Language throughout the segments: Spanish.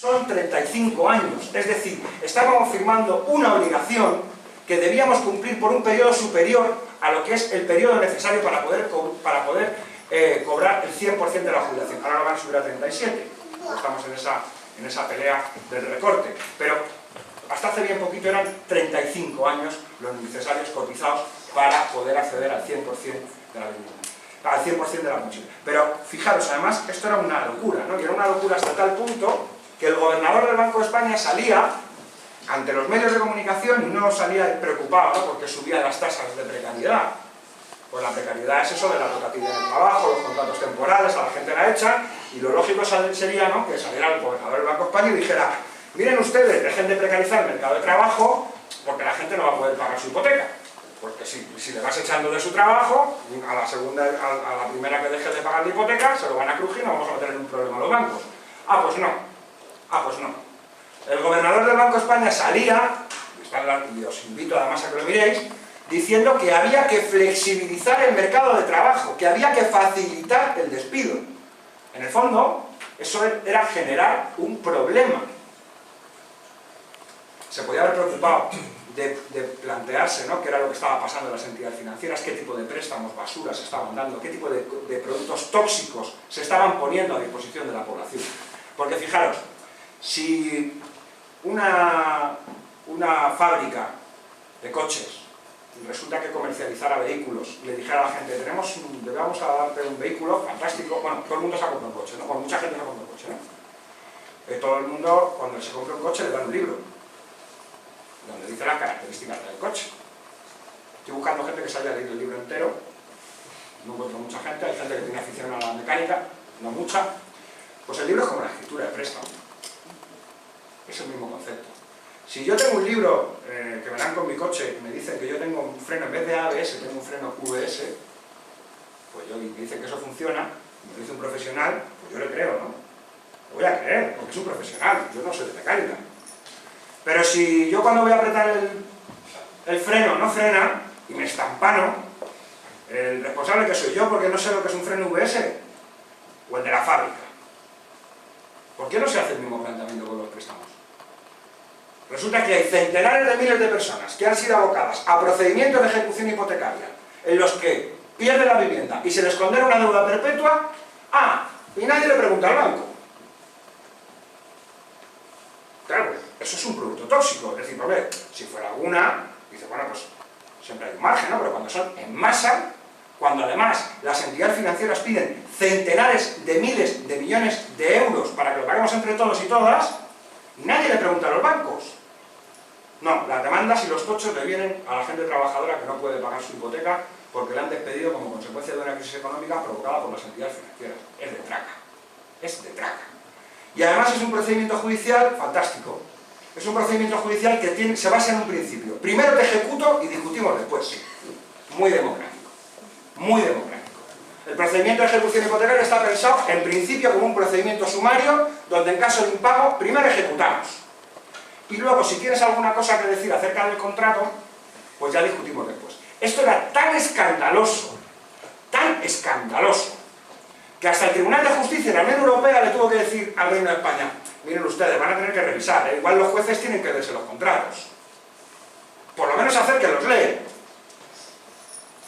Son 35 años, es decir, estábamos firmando una obligación que debíamos cumplir por un periodo superior a lo que es el periodo necesario para poder cobrar el 100% de la jubilación. Ahora lo van a subir a 37, estamos en esa pelea del recorte, pero hasta hace bien poquito eran 35 años los necesarios cotizados para poder acceder al 100% de la vivienda, al 100% de la pensión. Pero fijaros, además, esto era una locura, ¿no? Y era una locura hasta tal punto que el gobernador del Banco de España salía ante los medios de comunicación y no salía preocupado, ¿no? Porque subían las tasas de precariedad. Pues la precariedad es eso de la rotatividad del trabajo, los contratos temporales, a la gente la echan, y lo lógico sería, ¿no?, que saliera el gobernador del Banco de España y dijera: miren ustedes, dejen de precarizar el mercado de trabajo porque la gente no va a poder pagar su hipoteca. Porque si le vas echando de su trabajo, a la primera que deje de pagar la hipoteca, se lo van a crujir y nos vamos a meter en un problema a los bancos. Ah, pues no. El gobernador del Banco de España salía, y os invito además a que lo miréis, diciendo que había que flexibilizar el mercado de trabajo, que había que facilitar el despido. En el fondo, eso era generar un problema. Se podía haber preocupado de plantearse, ¿no?, qué era lo que estaba pasando en las entidades financieras, qué tipo de préstamos basura se estaban dando, qué tipo de productos tóxicos se estaban poniendo a disposición de la población. Porque fijaros, si una fábrica de coches resulta que comercializara vehículos y le dijera a la gente: vamos a darte un vehículo fantástico, bueno, todo el mundo se ha comprado un coche, ¿no? Bueno, mucha gente se ha comprado un coche, ¿no? Todo el mundo, cuando se compra un coche, le dan un libro donde dice las características del coche. Estoy buscando gente que se haya leído el libro entero, no encuentro mucha gente, hay gente que tiene afición a la mecánica, no mucha. Pues el libro es como la escritura de préstamo, es el mismo concepto. Si yo tengo un libro que me dan con mi coche y me dicen que yo tengo un freno, en vez de ABS, tengo un freno QBS, pues me dicen que eso funciona, me lo dice un profesional, pues yo le creo, ¿no? Lo voy a creer, porque es un profesional, yo no soy de mecánica. Pero si yo cuando voy a apretar el freno no frena y me estampano, el responsable que soy yo, porque no sé lo que es un freno UBS, o el de la fábrica. ¿Por qué no se hace el mismo planteamiento con los préstamos? Resulta que hay centenares de miles de personas que han sido abocadas a procedimientos de ejecución hipotecaria en los que pierden la vivienda y se les condena una deuda perpetua, y nadie le pregunta al banco. Claro, eso es un producto tóxico. Es decir, a ver, si fuera una, dice, bueno, pues siempre hay un margen, ¿no? Pero cuando son en masa, cuando además las entidades financieras piden centenares de miles de millones de euros para que lo paguemos entre todos y todas, nadie le pregunta a los bancos. No, las demandas y los tochos le vienen a la gente trabajadora que no puede pagar su hipoteca porque le han despedido como consecuencia de una crisis económica provocada por las entidades financieras. Es de traca. Es de traca. Y además es un procedimiento judicial fantástico. Es un procedimiento judicial que se basa en un principio. Primero te ejecuto y discutimos después. Muy democrático. Muy democrático. El procedimiento de ejecución hipotecaria está pensado en principio como un procedimiento sumario donde en caso de impago primero ejecutamos. Y luego, si tienes alguna cosa que decir acerca del contrato, pues ya discutimos después. Esto era tan escandaloso, que hasta el Tribunal de Justicia de la Unión Europea le tuvo que decir al Reino de España: miren ustedes, van a tener que revisar, igual los jueces tienen que leerse los contratos. Por lo menos hacer que los leen.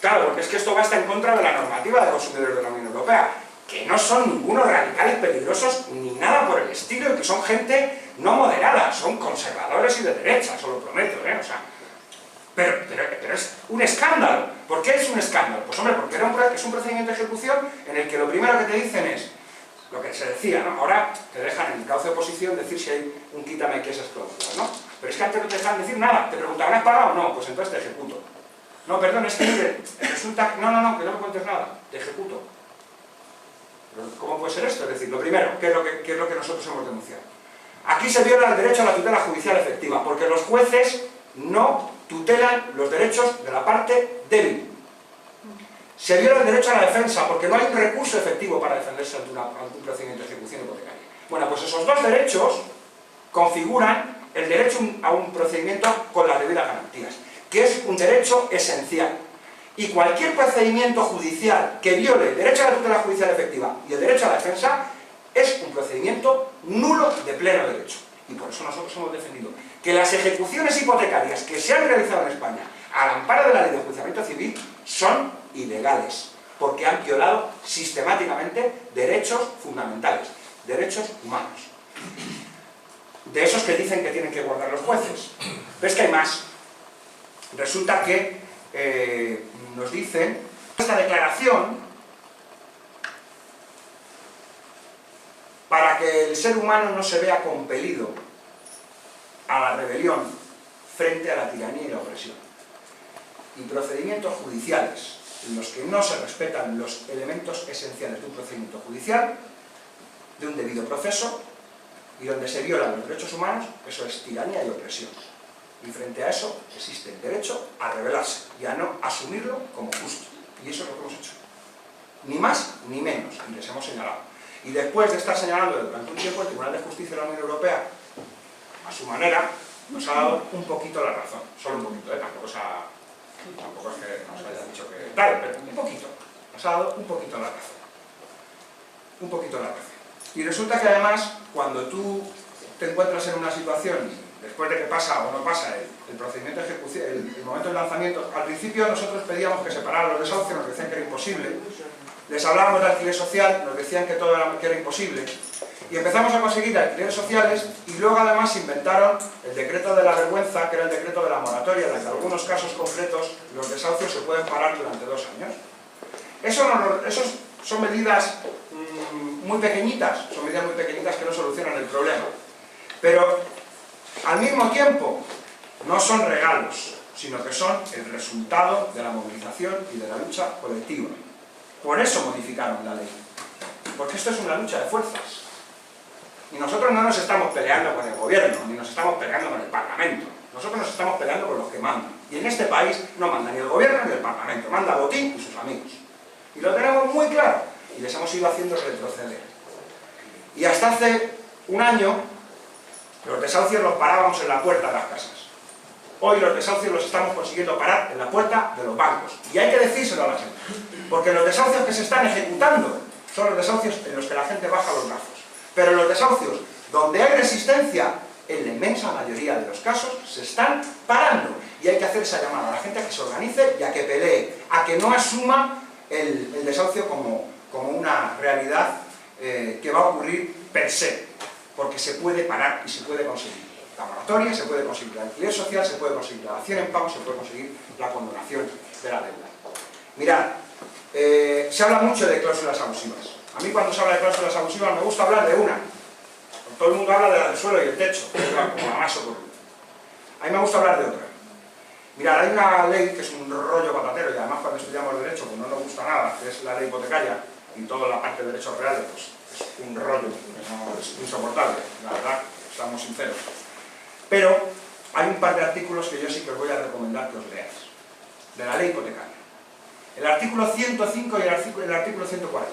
Claro, porque es que esto va hasta en contra de la normativa de consumidores de la Unión Europea, que no son ningunos radicales peligrosos ni nada por el estilo, y que son gente no moderada, son conservadores y de derecha, os lo prometo, ¿eh? O sea, pero es un escándalo. ¿Por qué es un escándalo? Pues hombre, porque es un procedimiento de ejecución en el que lo primero que te dicen es lo que se decía, ¿no? Ahora te dejan en el cauce de oposición decir si hay un quítame que esas cláusulas, ¿no? Pero es que antes no te dejan decir nada, te preguntaban: ¿has pagado o no? Pues entonces te ejecuto. No, perdón, es que resulta... No, que no me cuentes nada, te ejecuto. Pero ¿cómo puede ser esto? Es decir, lo primero, ¿qué es lo que nosotros hemos denunciado? Aquí se viola el derecho a la tutela judicial efectiva, porque los jueces no tutelan los derechos de la parte débil. Se viola el derecho a la defensa, porque no hay un recurso efectivo para defenderse ante un procedimiento de ejecución hipotecaria. Bueno, pues esos dos derechos configuran el derecho a un procedimiento con las debidas garantías, que es un derecho esencial. Y cualquier procedimiento judicial que viole el derecho a la tutela judicial efectiva y el derecho a la defensa Es un procedimiento nulo de pleno derecho. Y por eso nosotros hemos defendido que las ejecuciones hipotecarias que se han realizado en España al amparo de la ley de enjuiciamiento civil son ilegales, porque han violado sistemáticamente derechos fundamentales, derechos humanos. De esos que dicen que tienen que guardar los jueces. Pero es que hay más. Resulta que nos dicen esta declaración para que el ser humano no se vea compelido a la rebelión frente a la tiranía y la opresión. Y procedimientos judiciales en los que no se respetan los elementos esenciales de un procedimiento judicial, de un debido proceso, y donde se violan los derechos humanos, eso es tiranía y opresión. Y frente a eso existe el derecho a rebelarse y a no asumirlo como justo. Y eso es lo que hemos hecho. Ni más ni menos, y les hemos señalado. Y después de estar señalando durante un tiempo, el Tribunal de Justicia de la Unión Europea, a su manera, nos ha dado un poquito la razón. Solo un poquito, tampoco es que nos haya dicho que tal, pero un poquito. Nos ha dado un poquito la razón. Un poquito la razón. Y resulta que además, cuando tú te encuentras en una situación, después de que pasa o no pasa el procedimiento de ejecución, el momento del lanzamiento, al principio nosotros pedíamos que separaran los desahucios, nos decían que era imposible. Les hablábamos de alquiler social, nos decían que todo era imposible. Y empezamos a conseguir alquileres sociales y luego además inventaron el decreto de la vergüenza, que era el decreto de la moratoria, en el que en algunos casos concretos los desahucios se pueden parar durante 2 años. Esos son medidas muy pequeñitas, que no solucionan el problema. Pero al mismo tiempo no son regalos, sino que son el resultado de la movilización y de la lucha colectiva. Por eso modificaron la ley. Porque esto es una lucha de fuerzas. Y nosotros no nos estamos peleando con el gobierno, ni nos estamos peleando con el Parlamento. Nosotros nos estamos peleando con los que mandan. Y en este país no manda ni el gobierno ni el Parlamento, manda Botín y sus amigos. Y lo tenemos muy claro. Y les hemos ido haciendo retroceder. Y hasta hace un año, los desahucios los parábamos en la puerta de las casas. Hoy los desahucios los estamos consiguiendo parar en la puerta de los bancos. Y hay que decírselo a la gente. Porque los desahucios que se están ejecutando son los desahucios en los que la gente baja los brazos. Pero los desahucios donde hay resistencia, en la inmensa mayoría de los casos, se están parando. Y hay que hacer esa llamada a la gente a que se organice y a que pelee, a que no asuma el desahucio como una realidad que va a ocurrir per se. Porque se puede parar y se puede conseguir la moratoria, se puede conseguir el alquiler social, se puede conseguir la dación en pago, se puede conseguir la condonación de la deuda. Mirad, se habla mucho de cláusulas abusivas. A mí cuando se habla de cláusulas abusivas me gusta hablar de una. Todo el mundo habla de la del suelo y el techo, que es como la más ocurrida. A mí me gusta hablar de otra. Mirad, hay una ley que es un rollo patatero, y además cuando estudiamos derecho pues no nos gusta nada, que es la ley hipotecaria, y toda la parte de derechos reales pues es un rollo, es insoportable, la verdad, estamos sinceros. Pero hay un par de artículos que yo sí que os voy a recomendar que os leáis, de la ley hipotecaria. El artículo 105 y el artículo 140.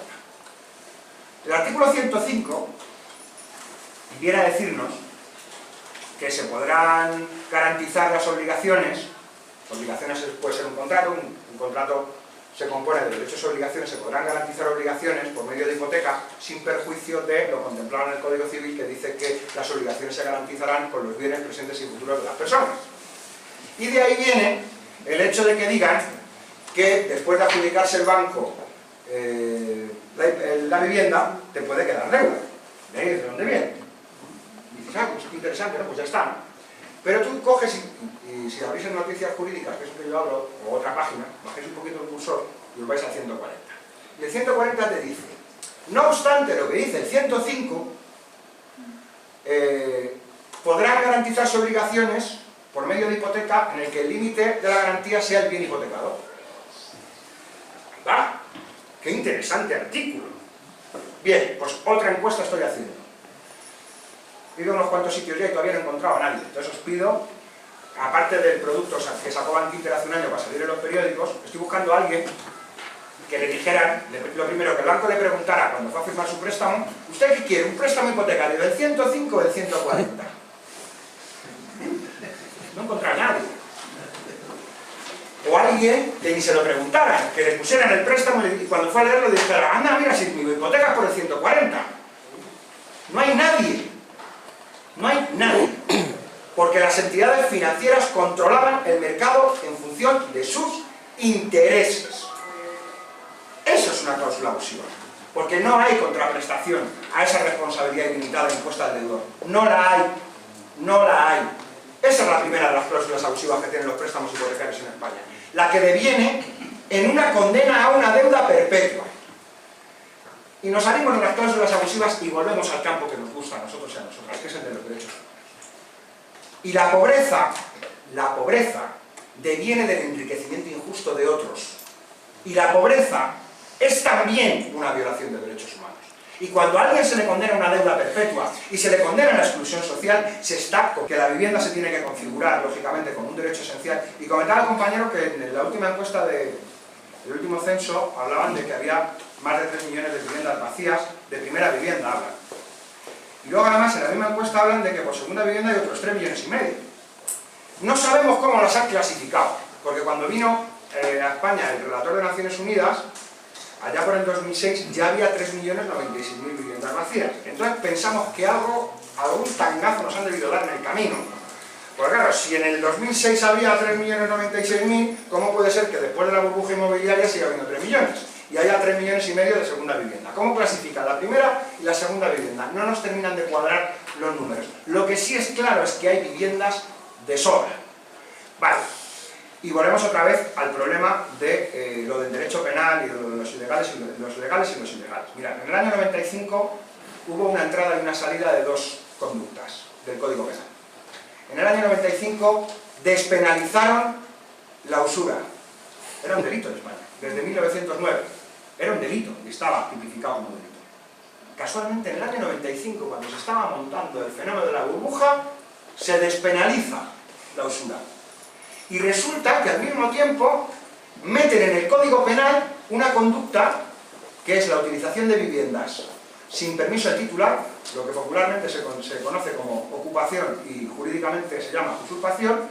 El artículo 105 viene a decirnos que se podrán garantizar las obligaciones puede ser un contrato se compone de derechos y obligaciones, se podrán garantizar obligaciones por medio de hipoteca sin perjuicio de lo contemplado en el Código Civil, que dice que las obligaciones se garantizarán con los bienes presentes y futuros de las personas. Y de ahí viene el hecho de que digan que después de adjudicarse el banco la vivienda, te puede quedar deuda. ¿De ahí es de dónde viene? Y dices, pues qué interesante, ¿no? Pues ya está, ¿no? Pero tú coges y si abrís en Noticias Jurídicas, que es lo que yo hablo, o otra página, bajéis un poquito el cursor y os vais al 140. Y el 140 te dice, no obstante lo que dice el 105, podrán garantizarse obligaciones por medio de hipoteca en el que el límite de la garantía sea el bien hipotecado. ¿Verdad? ¡Qué interesante artículo! Bien, pues otra encuesta estoy haciendo. He ido a unos cuantos sitios ya y todavía no he encontrado a nadie. Entonces os pido, aparte del producto que sacó Bank Inter hace un año para salir en los periódicos, estoy buscando a alguien que le dijera, lo primero, que el banco le preguntara cuando fue a firmar su préstamo, ¿usted qué quiere? ¿Un préstamo hipotecario del 105 o del 140? No encontré a nadie. O alguien que ni se lo preguntara, que le pusieran el préstamo y cuando fue a leerlo dijera, anda, mira, si mi hipoteca es por el 140. No hay nadie. No hay nadie. Porque las entidades financieras controlaban el mercado en función de sus intereses. Eso es una cláusula abusiva. Porque no hay contraprestación a esa responsabilidad ilimitada impuesta al deudor. No la hay. No la hay. Esa es la primera de las cláusulas abusivas que tienen los préstamos hipotecarios en España. La que deviene en una condena a una deuda perpetua. Y nos salimos de las cláusulas abusivas y volvemos al campo que nos gusta a nosotros y a nosotras, que es el de los derechos humanos. Y la pobreza deviene del enriquecimiento injusto de otros. Y la pobreza es también una violación de derechos humanos. Y cuando a alguien se le condena una deuda perpetua y se le condena a la exclusión social, se está con que la vivienda se tiene que configurar, lógicamente, como un derecho esencial. Y comentaba el compañero que en la última encuesta del último censo hablaban de que había más de 3 millones de viviendas vacías, de primera vivienda hablan. Y luego además en la misma encuesta hablan de que por segunda vivienda hay otros 3,5 millones. No sabemos cómo las han clasificado, porque cuando vino a España el relator de Naciones Unidas, allá por el 2006 ya había 3.096.000 viviendas vacías. Entonces pensamos que algún tangazo nos han debido dar en el camino. Porque claro, si en el 2006 había 3.096.000, ¿cómo puede ser que después de la burbuja inmobiliaria siga habiendo 3 millones? Y haya 3,5 millones de segunda vivienda. ¿Cómo clasifican la primera y la segunda vivienda? No nos terminan de cuadrar los números. Lo que sí es claro es que hay viviendas de sobra. Vale. Y volvemos otra vez al problema de lo del derecho penal y de los legales y los ilegales. Mirad, en el año 95 hubo una entrada y una salida de 2 conductas del Código Penal. En el año 95 despenalizaron la usura. Era un delito en España, desde 1909. Era un delito y estaba tipificado como delito. Casualmente en el año 95, cuando se estaba montando el fenómeno de la burbuja, se despenaliza la usura. Y resulta que al mismo tiempo meten en el Código Penal una conducta que es la utilización de viviendas sin permiso de titular, lo que popularmente se conoce como ocupación y jurídicamente se llama usurpación,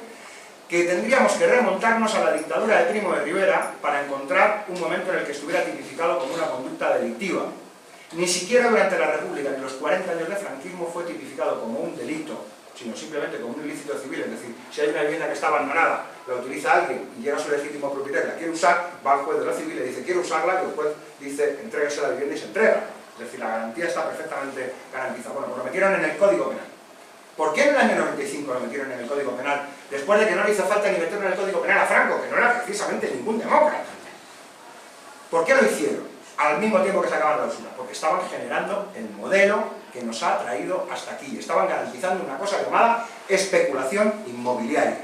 que tendríamos que remontarnos a la dictadura de Primo de Rivera para encontrar un momento en el que estuviera tipificado como una conducta delictiva. Ni siquiera durante la República ni los 40 años de franquismo fue tipificado como un delito, sino simplemente como un ilícito civil. Es decir, si hay una vivienda que está abandonada, la utiliza alguien y llega su legítimo propietario, la quiere usar, va al juez de lo civil y le dice quiero usarla, y el juez dice entréguese la vivienda y se entrega. Es decir, la garantía está perfectamente garantizada. Bueno, pues lo metieron en el Código Penal. ¿Por qué en el año 95 lo metieron en el Código Penal? Después de que no le hizo falta ni meterlo en el Código Penal a Franco, que no era precisamente ningún demócrata. ¿Por qué lo hicieron? Al mismo tiempo que sacaban la usura. Porque estaban generando el modelo que nos ha traído hasta aquí. Estaban garantizando una cosa llamada especulación inmobiliaria.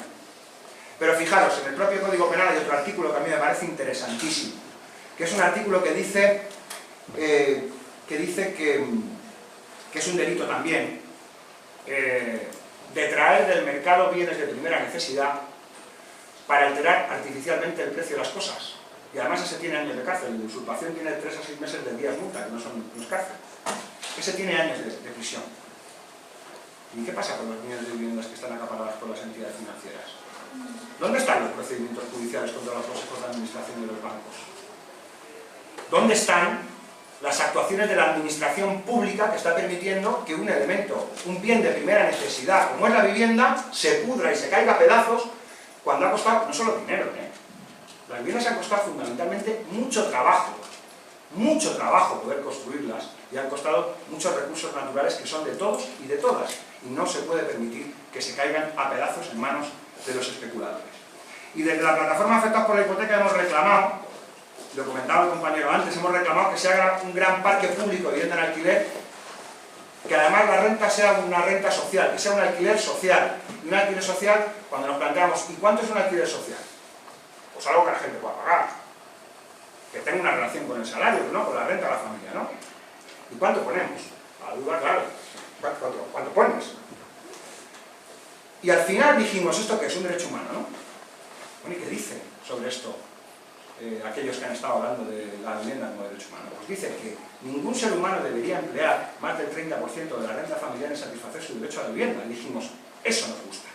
Pero fijaros, en el propio Código Penal hay otro artículo que a mí me parece interesantísimo, que es un artículo que dice que es un delito también de traer del mercado bienes de primera necesidad para alterar artificialmente el precio de las cosas. Y además ese tiene años de cárcel. El de usurpación tiene 3 a 6 meses de días multa, que no es cárcel. Ese tiene años de prisión. ¿Y qué pasa con los millones de viviendas que están acaparadas por las entidades financieras? ¿Dónde están los procedimientos judiciales contra los consejos de administración de los bancos? ¿Dónde están las actuaciones de la administración pública que está permitiendo que un elemento, un bien de primera necesidad, como es la vivienda, se pudra y se caiga a pedazos cuando ha costado no solo dinero, Las viviendas han costado fundamentalmente mucho trabajo poder construirlas, y han costado muchos recursos naturales que son de todos y de todas, y no se puede permitir que se caigan a pedazos en manos de los especuladores. Y desde la plataforma Afectados por la Hipoteca hemos reclamado, lo comentaba el compañero antes, hemos reclamado que se haga un gran parque público de vivienda en alquiler, que además la renta sea una renta social, que sea un alquiler social. Y un alquiler social, cuando nos planteamos, ¿y cuánto es un alquiler social? Pues algo que la gente pueda pagar, que tenga una relación con el salario, ¿no? Con la renta de la familia, ¿no? ¿Y cuánto ponemos? La duda, claro, ¿cuánto pones? Y al final dijimos, ¿esto qué es? Un derecho humano, ¿no? Bueno, ¿y qué dicen sobre esto aquellos que han estado hablando de la vivienda como derecho humano? Pues dicen que ningún ser humano debería emplear más del 30% de la renta familiar en satisfacer su derecho a la vivienda. Y dijimos, eso nos gusta.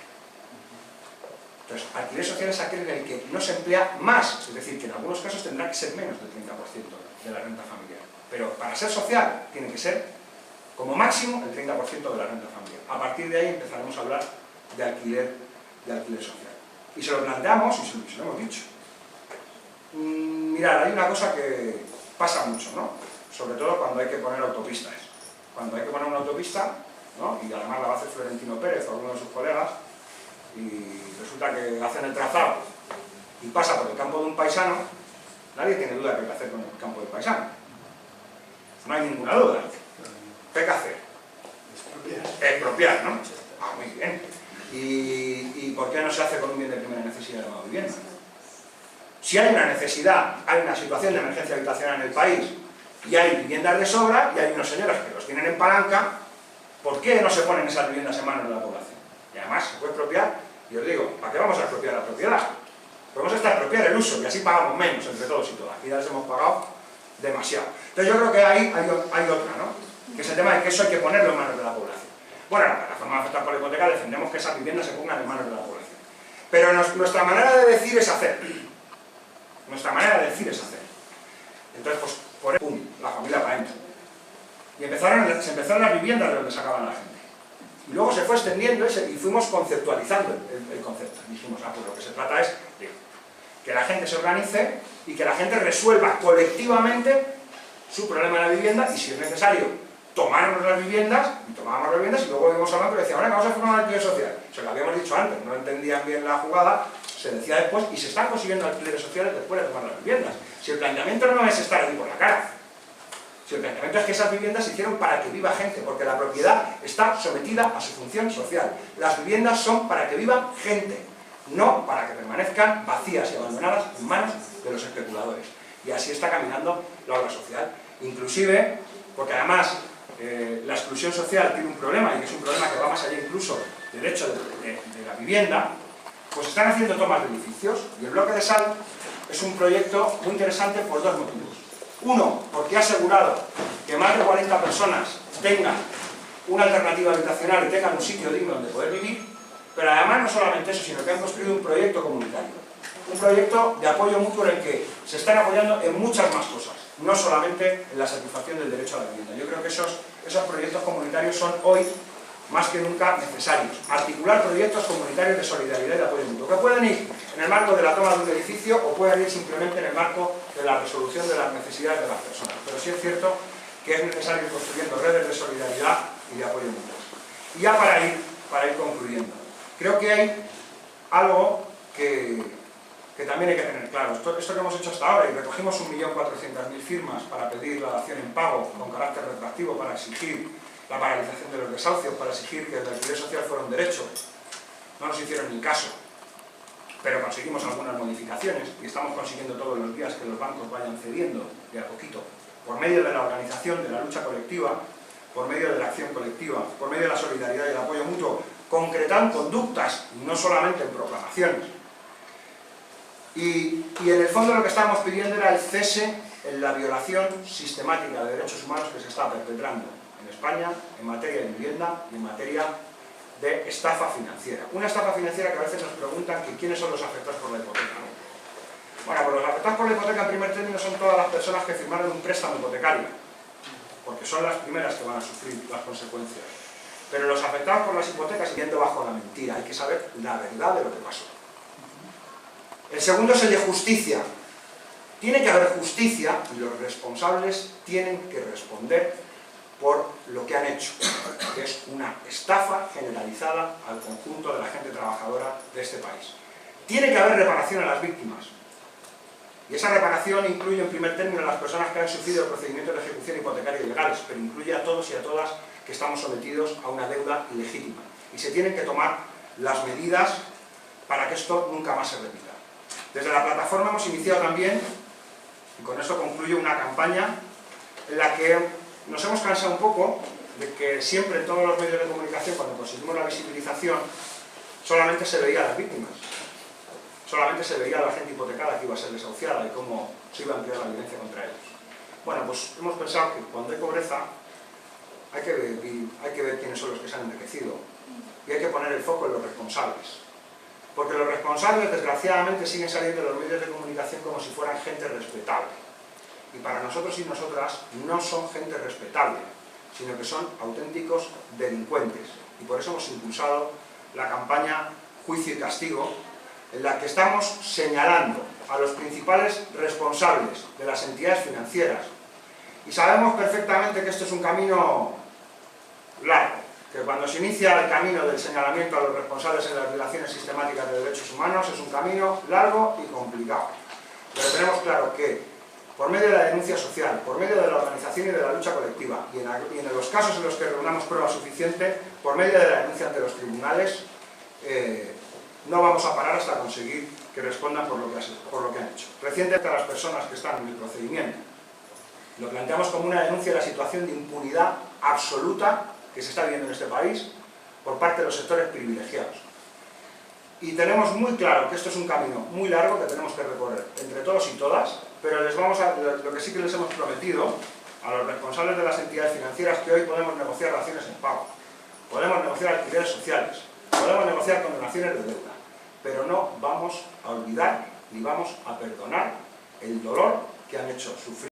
Entonces, alquiler social es aquel en el que no se emplea más, es decir, que en algunos casos tendrá que ser menos del 30% de la renta familiar. Pero para ser social tiene que ser como máximo el 30% de la renta familiar. A partir de ahí empezaremos a hablar de alquiler social. Y se lo planteamos y se lo hemos dicho. Mirad, hay una cosa que pasa mucho, ¿no? Sobre todo cuando hay que poner autopistas. Cuando hay que poner una autopista, ¿no? Y además la va a hacer Florentino Pérez o alguno de sus colegas, y resulta que hacen el trazado y pasa por el campo de un paisano, nadie tiene duda de qué hay que hacer con el campo del paisano. No hay ninguna duda. ¿Qué hay que hacer? Expropiar, ¿no? Ah, muy bien. ¿Y por qué no se hace con un bien de primera necesidad llamado vivienda? Si hay una necesidad, hay una situación de emergencia habitacional en el país y hay viviendas de sobra y hay unos señores que los tienen en palanca, ¿por qué no se ponen esas viviendas en manos de la población? Y además se puede expropiar, y os digo, ¿para qué vamos a expropiar la propiedad? Podemos hasta expropiar el uso y así pagamos menos entre todos y todas. Y ya les hemos pagado demasiado. Entonces yo creo que ahí hay otra, ¿no? Que es el tema de que eso hay que ponerlo en manos de la población. Bueno, la plataforma afectada por la hipoteca defendemos que esas viviendas se pongan en manos de la población. Pero nuestra manera de decir es hacer. Nuestra manera de decir es hacer. Entonces, pues, por ¡pum!, la familia para adentro. Y se empezaron las viviendas de donde sacaban la gente. Y luego se fue extendiendo y fuimos conceptualizando el concepto. Dijimos, pues lo que se trata es de que la gente se organice y que la gente resuelva colectivamente su problema de la vivienda, y si es necesario, tomarnos las viviendas, y tomábamos las viviendas, y luego volvimos hablando y decíamos, vamos a formar un alquiler social. Se lo habíamos dicho antes, no entendían bien la jugada, se decía después, y se están consiguiendo alquileres sociales después de tomar las viviendas. Si el planteamiento no es estar aquí por la cara, si el planteamiento es que esas viviendas se hicieron para que viva gente, porque la propiedad está sometida a su función social. Las viviendas son para que viva gente, no para que permanezcan vacías y abandonadas en manos de los especuladores. Y así está caminando la obra social. Inclusive, porque además la exclusión social tiene un problema, y que es un problema que va más allá incluso del hecho de la vivienda, pues están haciendo tomas de edificios, y el bloque de sal es un proyecto muy interesante por dos motivos. Uno, porque ha asegurado que más de 40 personas tengan una alternativa habitacional y tengan un sitio digno donde poder vivir, pero además no solamente eso, sino que han construido un proyecto comunitario. Un proyecto de apoyo mutuo en el que se están apoyando en muchas más cosas, no solamente en la satisfacción del derecho a la vivienda. Yo creo que esos proyectos comunitarios son hoy más que nunca necesarios. Articular proyectos comunitarios de solidaridad y de apoyo mutuo, que pueden ir en el marco de la toma de un edificio o pueden ir simplemente en el marco de la resolución de las necesidades de las personas. Pero sí es cierto que es necesario ir construyendo redes de solidaridad y de apoyo mutuo. Y ya para ir concluyendo, creo que hay algo que también hay que tener claro. Esto que hemos hecho hasta ahora, y recogimos 1.400.000 firmas para pedir la dación en pago con carácter retroactivo, para exigir la paralización de los desahucios, para exigir que el alquiler social fuera un derecho, no nos hicieron ni caso, pero conseguimos algunas modificaciones y estamos consiguiendo todos los días que los bancos vayan cediendo de a poquito, por medio de la organización, de la lucha colectiva, por medio de la acción colectiva, por medio de la solidaridad y el apoyo mutuo, concretan conductas y no solamente en proclamaciones. Y en el fondo lo que estábamos pidiendo era el cese en la violación sistemática de derechos humanos que se está perpetrando en España en materia de vivienda y en materia de estafa financiera. Una estafa financiera que a veces nos preguntan que quiénes son los afectados por la hipoteca, ¿no? Bueno, pues los afectados por la hipoteca en primer término son todas las personas que firmaron un préstamo hipotecario, porque son las primeras que van a sufrir las consecuencias. Pero los afectados por las hipotecas yendo bajo la mentira, hay que saber la verdad de lo que pasó. El segundo es el de justicia. Tiene que haber justicia y los responsables tienen que responder por lo que han hecho, que es una estafa generalizada al conjunto de la gente trabajadora de este país. Tiene que haber reparación a las víctimas. Y esa reparación incluye en primer término a las personas que han sufrido procedimientos de ejecución hipotecaria ilegales, pero incluye a todos y a todas que estamos sometidos a una deuda ilegítima. Y se tienen que tomar las medidas para que esto nunca más se repita. Desde la plataforma hemos iniciado también, y con esto concluyo, una campaña en la que nos hemos cansado un poco de que siempre en todos los medios de comunicación, cuando conseguimos la visibilización, solamente se veía a las víctimas. Solamente se veía a la gente hipotecada que iba a ser desahuciada y cómo se iba a ampliar la violencia contra ellos. Bueno, pues hemos pensado que cuando hay pobreza hay que ver quiénes son los que se han enriquecido y hay que poner el foco en los responsables. Porque los responsables, desgraciadamente, siguen saliendo de los medios de comunicación como si fueran gente respetable. Y para nosotros y nosotras no son gente respetable, sino que son auténticos delincuentes. Y por eso hemos impulsado la campaña Juicio y Castigo, en la que estamos señalando a los principales responsables de las entidades financieras. Y sabemos perfectamente que esto es un camino largo, que cuando se inicia el camino del señalamiento a los responsables en las violaciones sistemáticas de derechos humanos es un camino largo y complicado. Pero tenemos claro que por medio de la denuncia social, por medio de la organización y de la lucha colectiva, y en los casos en los que reunamos prueba suficiente, por medio de la denuncia ante los tribunales, no vamos a parar hasta conseguir que respondan por lo que han hecho. Recientemente a las personas que están en el procedimiento lo planteamos como una denuncia de la situación de impunidad absoluta que se está viviendo en este país por parte de los sectores privilegiados. Y tenemos muy claro que esto es un camino muy largo que tenemos que recorrer entre todos y todas, pero lo que sí que les hemos prometido a los responsables de las entidades financieras es que hoy podemos negociar daciones en pago, podemos negociar alquileres sociales, podemos negociar condonaciones de deuda, pero no vamos a olvidar ni vamos a perdonar el dolor que han hecho sufrir